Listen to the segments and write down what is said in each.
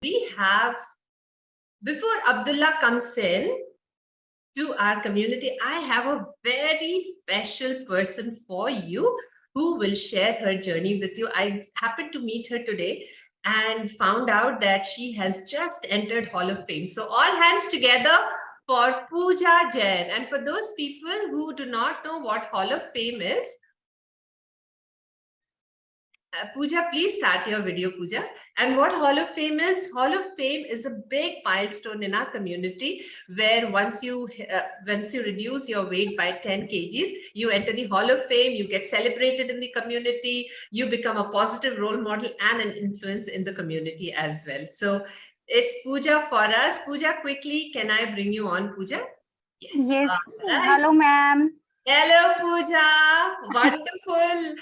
we have, before Abdullah comes in to our community, I have a very special person for you who will share her journey with you. I happened to meet her today and found out that she has just entered Hall of Fame. So all hands together for Pooja Jain. And for those people who do not know what Hall of Fame is, Pooja, please start your video, Pooja. And what Hall of Fame is? Hall of Fame is a big milestone in our community where once you reduce your weight by 10 kgs, you enter the Hall of Fame, you get celebrated in the community, you become a positive role model and an influence in the community as well. So it's Pooja for us. Pooja, quickly, can I bring you on, Pooja? Yes. Right. Hello, ma'am. Hello, Pooja. Wonderful.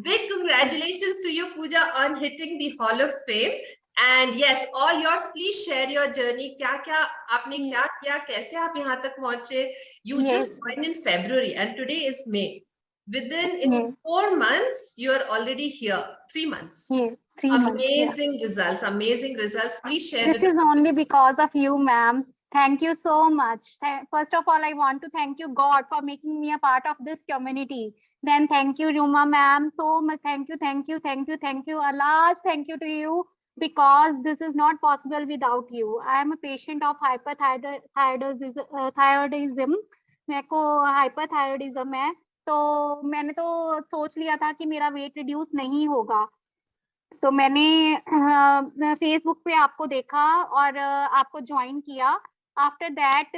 Big congratulations to you, Pooja, on hitting the Hall of Fame. And yes, all yours. Please share your journey. क्या आपने क्या किया? कैसे आप यहाँ तक पहुँचे? You just joined in February, and today is May. Within 4 months, you are already here. 3 months. Yes, 3 months. Amazing results. Amazing results. Please share. This is only because of you, ma'am. Thank you so much. First of all, I want to thank you, God, for making me a part of this community. Then thank you, Ruma ma'am. So much thank you, thank you, thank you, thank you. A large thank you to you because this is not possible without you. I am a patient of hyperthyroidism. मेरे को hyperthyroidism है, तो मैंने तो सोच लिया था कि मेरा वेट रिड्यूस नहीं होगा। तो मैंने फेसबुक पे आपको देखा और आपको ज्वाइन किया। आफ्टर दैट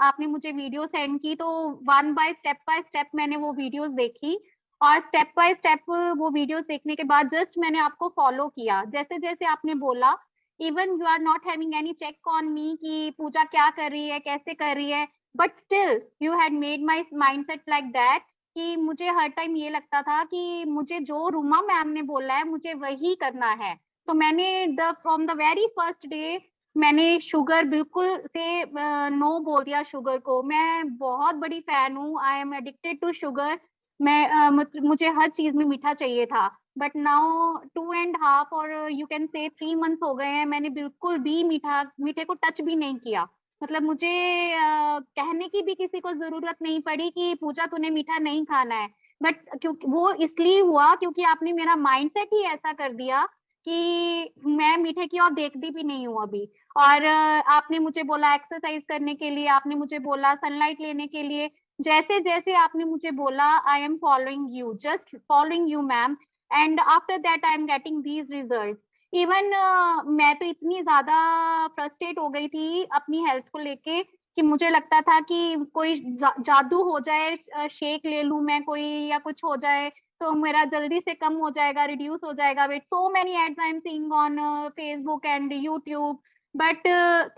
आपने मुझे वीडियो सेंड की, तो वन बाय स्टेप मैंने वो वीडियोस देखी और स्टेप बाय स्टेप वो वीडियोस देखने के बाद जस्ट मैंने आपको फॉलो किया। जैसे जैसे आपने बोला, even you are not having any check on me कि पूजा क्या कर रही है, कैसे कर रही है, but still you had made my mindset like that कि मुझे हर टाइम ये लगता था कि मुझे जो रुमा मैम ने बोला है मुझे वही करना है। तो मैंने from the very first day मैंने शुगर बिल्कुल से नो बोल दिया शुगर को। मैं बहुत बड़ी फैन हूँ, I am addicted to sugar. मैं मुझे हर चीज में मीठा चाहिए था, बट नाउ 2.5 और यू कैन से 3 मंथ्स हो गए हैं, मैंने बिल्कुल भी मीठे को टच भी नहीं किया। मतलब मुझे कहने की भी किसी को जरूरत नहीं पड़ी कि पूजा तूने मीठा नहीं खाना है, बट क्योंकि वो इसलिए हुआ क्योंकि आपने मेरा माइंडसेट ही ऐसा कर दिया कि मैं मीठे की ओर देखती भी नहीं हूँ अभी। और आपने मुझे बोला एक्सरसाइज करने के लिए, आपने मुझे बोला सनलाइट लेने के लिए, जैसे जैसे आपने मुझे बोला I am following you, just following you ma'am, and after that I am getting these result. Even मैं तो इतनी ज्यादा फ्रस्ट्रेट हो गई थी अपनी हेल्थ को लेके कि मुझे लगता था कि कोई जादू हो जाए, शेक ले लूं मैं कोई या कुछ हो जाए तो मेरा जल्दी से कम हो जाएगा, रिड्यूस हो जाएगा weight. So many ads I am seeing on Facebook and YouTube, but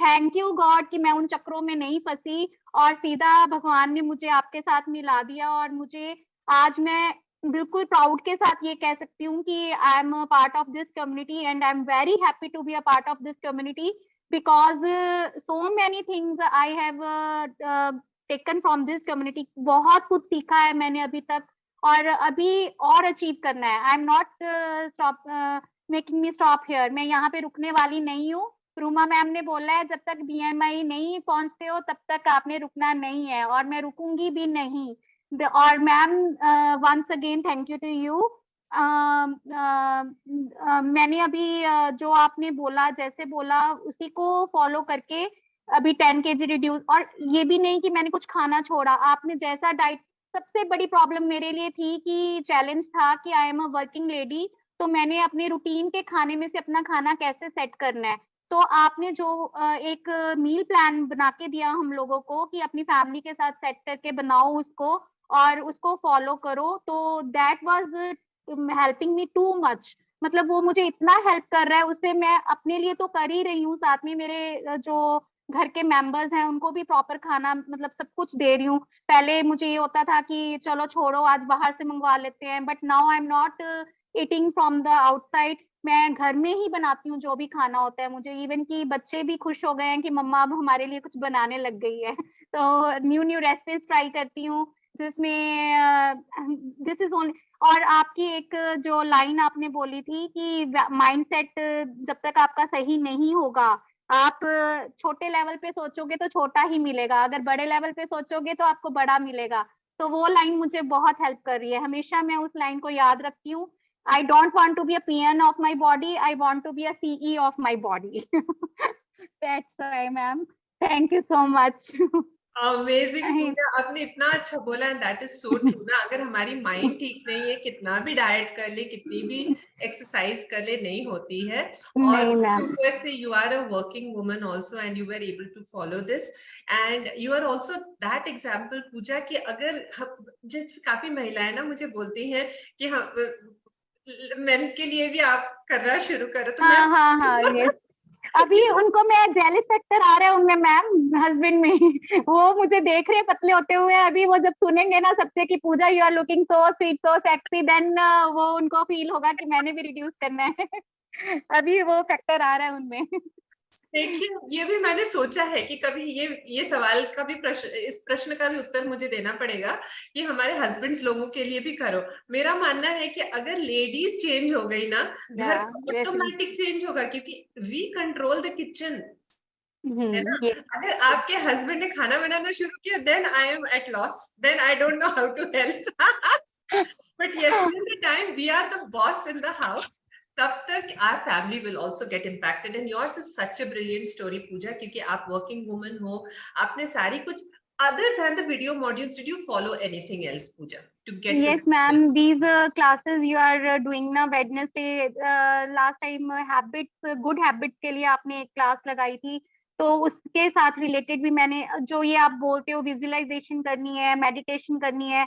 thank you God कि मैं उन चक्रों में नहीं फंसी और सीधा भगवान ने मुझे आपके साथ मिला दिया। और मुझे आज मैं बिल्कुल प्राउड के साथ ये कह सकती हूँ कि I am a part of this community and I am very happy to be a part of this community because so many things I have taken from this community. बहुत कुछ सीखा है मैंने अभी तक और अभी और अचीव करना है। I am not stop making me stop here. मैं यहाँ पे रुकने वाली नहीं हूँ। रूमा मैम ने बोला है जब तक बीएमआई नहीं पहुंचते हो तब तक आपने रुकना नहीं है, और मैं रुकूंगी भी नहीं। और ma'am once again thank you to you. मैंने अभी जो आपने बोला, जैसे बोला उसी को फॉलो करके अभी 10 kg रिड्यूस। और ये भी नहीं कि मैंने कुछ खाना छोड़ा, आपने जैसा डाइट, सबसे बड़ी प्रॉब्लम मेरे लिए थी कि चैलेंज था कि I am a working lady, तो मैंने अपने रूटीन के खाने में से अपना खाना कैसे सेट करना है। तो आपने जो एक मील प्लान बना के दिया हम लोगों को कि अपनी फैमिली के साथ सेट करके बनाओ उसको और उसको फॉलो करो, तो that was helping me too much. मतलब वो मुझे इतना हेल्प कर रहा है, उससे मैं अपने लिए तो कर ही रही हूँ, साथ में मेरे जो घर के मेंबर्स हैं उनको भी प्रॉपर खाना मतलब सब कुछ दे रही हूँ। पहले मुझे ये होता था कि चलो छोड़ो आज बाहर से मंगवा लेते हैं, but now I am not eating from the outside. मैं घर में ही बनाती हूँ जो भी खाना होता है मुझे। इवन कि बच्चे भी खुश हो गए हैं कि मम्मा अब हमारे लिए कुछ बनाने लग गई है। तो न्यू न्यू रेसिपीज ट्राई करती हूँ। जिसमें दिस इज ओनली, और आपकी एक जो लाइन आपने बोली थी कि माइंडसेट जब तक आपका सही नहीं होगा, आप छोटे लेवल पे सोचोगे तो छोटा ही मिलेगा, अगर बड़े लेवल पे सोचोगे तो आपको बड़ा मिलेगा। तो वो लाइन मुझे बहुत हेल्प कर रही है, हमेशा मैं उस लाइन को याद रखती हूँ। I don't want to be a PN of my body, I want to be a CE of my body. That's why ma'am, thank you so much. Amazing Puja, आपने इतना अच्छा बोला and that is so true ना। अगर हमारी mind ठीक नहीं है, कितना भी डाइट कर ले, कितनी भी एक्सरसाइज कर ले, नहीं होती है। और नहीं मैम, ऊपर से you are a working woman also and you are able to follow this and you are also that example Puja कि अगर जिस काफी महिलाएं ना मुझे बोलती हैं कि हम मेन के लिए भी आप करना शुरू करो, तो मैं हाँ हाँ हाँ, यस। अभी उनको मैं जेलिस फैक्टर आ रहा है उनमें मैम, हस्बैंड में। वो मुझे देख रहे हैं पतले होते हुए, अभी वो जब सुनेंगे ना सबसे कि Puja you are looking so sweet so sexy, then वो उनको फील होगा कि मैंने भी रिड्यूस करना है। अभी वो फैक्टर आ रहा है उनमें। देखिए, ये भी मैंने सोचा है कि कभी ये सवाल का भी प्रश्न, इस प्रश्न का भी उत्तर मुझे देना पड़ेगा कि हमारे हस्बैंड्स लोगों के लिए भी करो। मेरा मानना है कि अगर लेडीज चेंज हो गई ना, घर ऑटोमेटिक चेंज होगा, क्योंकि वी कंट्रोल द किचन, है ना। ये अगर आपके हस्बैंड ने खाना बनाना शुरू किया, then I am at loss, then I don't know how to help. But yes, till the time we are the boss in the house, तब तक our family will also get impacted and yours is such a brilliant story पूजा, क्योंकि आप working woman हो, आपने सारी कुछ other than the video modules, did you follow anything else Puja to get to yes ma'am, these classes you are doing na Wednesday, last time habits, good habits के लिए आपने एक क्लास लगाई थी, तो उसके साथ रिलेटेड भी मैंने, जो ये आप बोलते हो विजुअलाइजेशन करनी है, मेडिटेशन करनी है,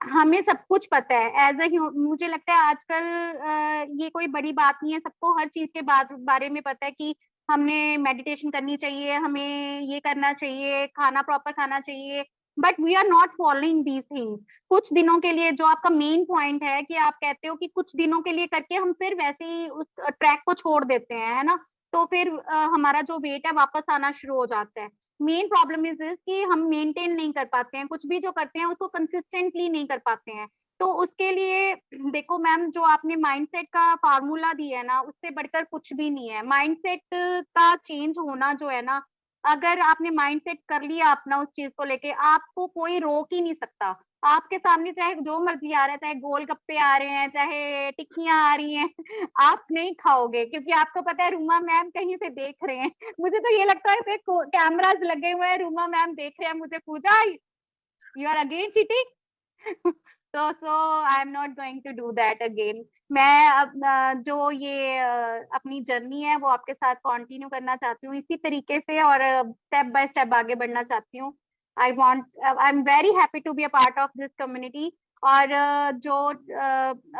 हमें सब कुछ पता है एज अ, मुझे लगता है आजकल ये कोई बड़ी बात नहीं है, सबको हर चीज के बारे में पता है कि हमने मेडिटेशन करनी चाहिए, हमें ये करना चाहिए, खाना प्रॉपर खाना चाहिए, but we are not following these things. कुछ दिनों के लिए, जो आपका मेन पॉइंट है कि आप कहते हो कि कुछ दिनों के लिए करके हम फिर वैसे ही उस ट्रैक को छोड़ देते हैं, है ना, तो फिर हमारा जो वेट है वापस आना शुरू हो जाता है। मेन प्रॉब्लम इज इज कि हम मेंटेन नहीं कर पाते हैं, कुछ भी जो करते हैं उसको कंसिस्टेंटली नहीं कर पाते हैं। तो उसके लिए देखो मैम, जो आपने माइंडसेट का फार्मूला दिया है ना, उससे बढ़कर कुछ भी नहीं है। माइंडसेट का चेंज होना जो है ना, अगर आपने माइंडसेट कर लिया अपना उस चीज को लेके, आपको कोई रोक ही नहीं सकता। आपके सामने चाहे जो मर्जी आ रहा है, चाहे गोलगप्पे आ रहे हैं, चाहे टिक्कियां आ रही हैं, आप नहीं खाओगे, क्योंकि आपको पता है रूमा मैम कहीं से देख रहे हैं। मुझे तो ये लगता है कैमराज लगे हुए हैं, रूमा मैम देख रहे हैं मुझे, Puja you are again cheating. so I am not going to do that again। मैं अब जो ये अपनी जर्नी है वो आपके साथ कंटिन्यू करना चाहती हूँ इसी तरीके से, और स्टेप बाय स्टेप आगे बढ़ना चाहती हूँ। I am very happy to be a part of this community. और जो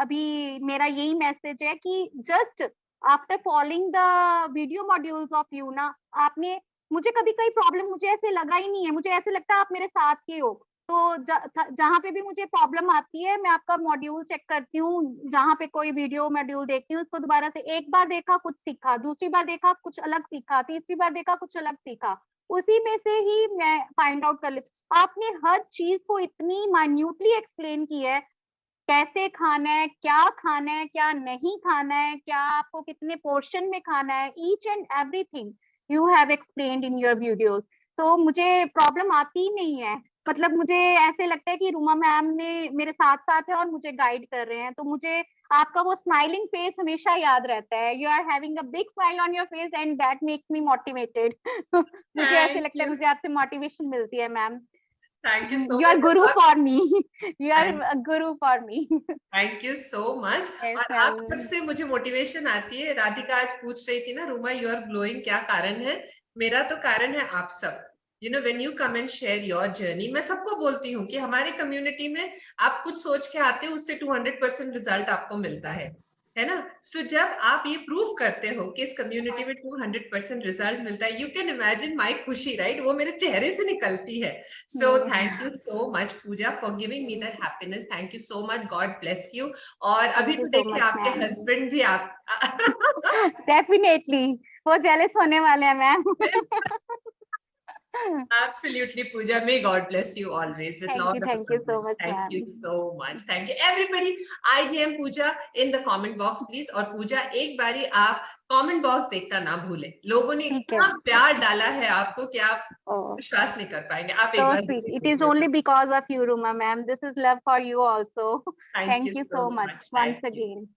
अभी मेरा यही मैसेज है कि just after following the video modules of you ना, आपने मुझे कभी कोई प्रॉब्लम, मुझे ऐसे लगा ही नहीं है, मुझे ऐसे लगता है आप मेरे साथ ही हो। तो जहाँ पे भी मुझे प्रॉब्लम आती है, मैं आपका मॉड्यूल चेक करती हूँ, जहाँ पे कोई वीडियो मॉड्यूल देखती हूँ, उसको दोबारा से एक बार देखा कुछ सीखा, दूसरी बार देखा कुछ अलग सीखा, तीसरी बार देखा कुछ अलग सीखा, उसी में से ही मैं फाइंड आउट कर लेती। आपने हर चीज को इतनी माइन्यूटली एक्सप्लेन की है, कैसे खाना है, क्या नहीं खाना है, क्या आपको कितने पोर्शन में खाना है, each and everything you have explained in your videos. तो मुझे प्रॉब्लम आती ही नहीं है, मतलब मुझे ऐसे लगता है कि रूमा मैम ने मेरे साथ साथ है और मुझे गाइड कर रहे हैं। तो मुझे आपका वो स्माइलिंग फेस हमेशा याद रहता है, you are having a big smile on your face and that makes me motivated. मुझे ऐसे थैंक लगता है, यू, मुझे आपसे मोटिवेशन मिलती है ma'am. Thank you so You are much. guru for me। You are thank a guru for me। Thank you so much. Yes, और आप ma'am। सबसे मुझे मोटिवेशन आती है। राधिका आज पूछ रही थी ना, रूमा यू आर ग्लोइंग, क्या कारण है? मेरा तो कारण है आप सब। You know, when you come and share your journey, मैं सबको बोलती हूँ कि हमारे कम्युनिटी में आप कुछ सोच के आते हो, उससे 200% रिजल्ट आपको मिलता है ना। सो जब आप ये प्रूव करते हो कि इस कम्युनिटी में 200% रिजल्ट मिलता है, यू कैन इमेजिन माई खुशी, राइट? वो मेरे चेहरे से निकलती है। So thank you so much Puja for giving me that happiness. Thank you so much, God bless you. और अभी Thank तो you so देखिए much, आपके ma'am। हस्बैंड भी आप Definitely, वो जेलस होने वाले हैं ma'am. Absolutely, Pooja. May God bless you always with lot of Thank you so abundance. much, Thank you ma'am. so much. Thank you, everybody. IGM Pooja in the comment box, please. और पूजा एक बारी आप comment box देखना ना भूलें. लोगों ने ठीक है. इतना प्यार डाला है आपको कि आप Oh, विश्वास नहीं कर पाएंगे. आप एक so बार sweet. जरूर It is देखिएगा. only because of you, Ruma ma'am. This is love for you also. Thank Thank you you so so much much. once Thank you. again.